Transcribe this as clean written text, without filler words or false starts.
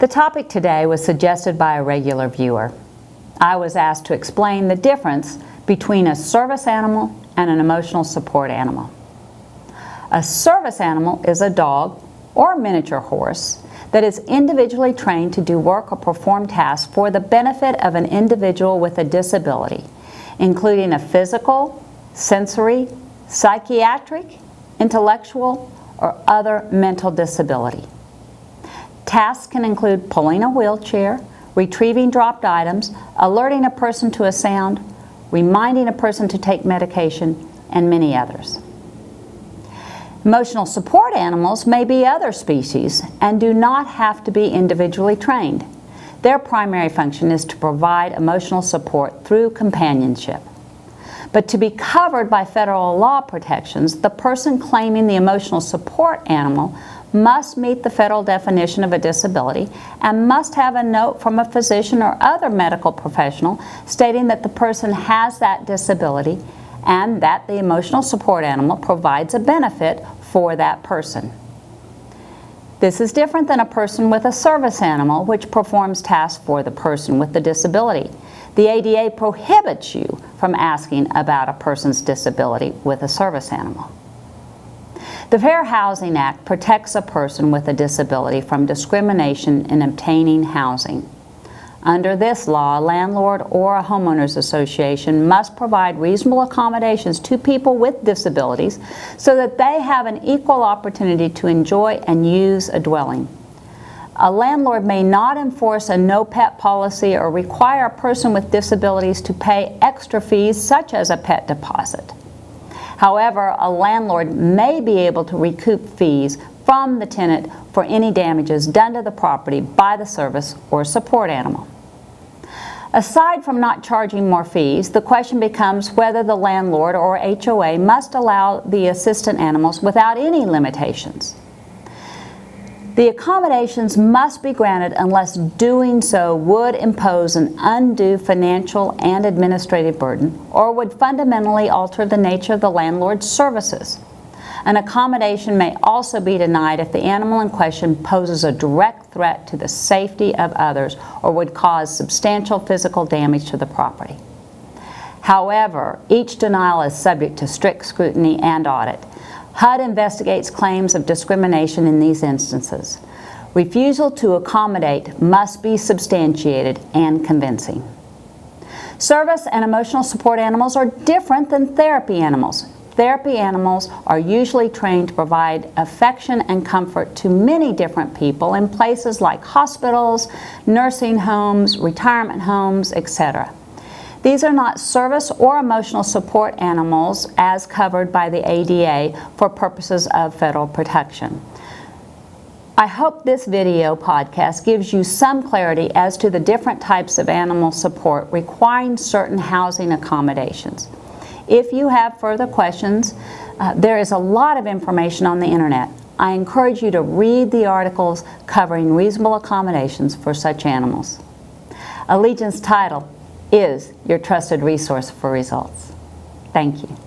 The topic today was suggested by a regular viewer. I was asked to explain the difference between a service animal and an emotional support animal. A service animal is a dog or miniature horse that is individually trained to do work or perform tasks for the benefit of an individual with a disability, including a physical, sensory, psychiatric, intellectual, or other mental disability. Tasks can include pulling a wheelchair, retrieving dropped items, alerting a person to a sound, reminding a person to take medication, and many others. Emotional support animals may be other species and do not have to be individually trained. Their primary function is to provide emotional support through companionship. But to be covered by federal law protections, the person claiming the emotional support animal must meet the federal definition of a disability and must have a note from a physician or other medical professional stating that the person has that disability and that the emotional support animal provides a benefit for that person. This is different than a person with a service animal, which performs tasks for the person with the disability. The ADA prohibits you from asking about a person's disability with a service animal. The Fair Housing Act protects a person with a disability from discrimination in obtaining housing. Under this law, a landlord or a homeowners association must provide reasonable accommodations to people with disabilities so that they have an equal opportunity to enjoy and use a dwelling. A landlord may not enforce a no-pet policy or require a person with disabilities to pay extra fees such as a pet deposit. However, a landlord may be able to recoup fees from the tenant for any damages done to the property by the service or support animal. Aside from not charging more fees, the question becomes whether the landlord or HOA must allow the assistant animals without any limitations. The accommodations must be granted unless doing so would impose an undue financial and administrative burden or would fundamentally alter the nature of the landlord's services. An accommodation may also be denied if the animal in question poses a direct threat to the safety of others or would cause substantial physical damage to the property. However, each denial is subject to strict scrutiny and audit. HUD investigates claims of discrimination in these instances. Refusal to accommodate must be substantiated and convincing. Service and emotional support animals are different than therapy animals. Therapy animals are usually trained to provide affection and comfort to many different people in places like hospitals, nursing homes, retirement homes, etc. These are not service or emotional support animals as covered by the ADA for purposes of federal protection. I hope this video podcast gives you some clarity as to the different types of animal support requiring certain housing accommodations. If you have further questions, there is a lot of information on the internet. I encourage you to read the articles covering reasonable accommodations for such animals. Allegiance Title is your trusted resource for results. Thank you.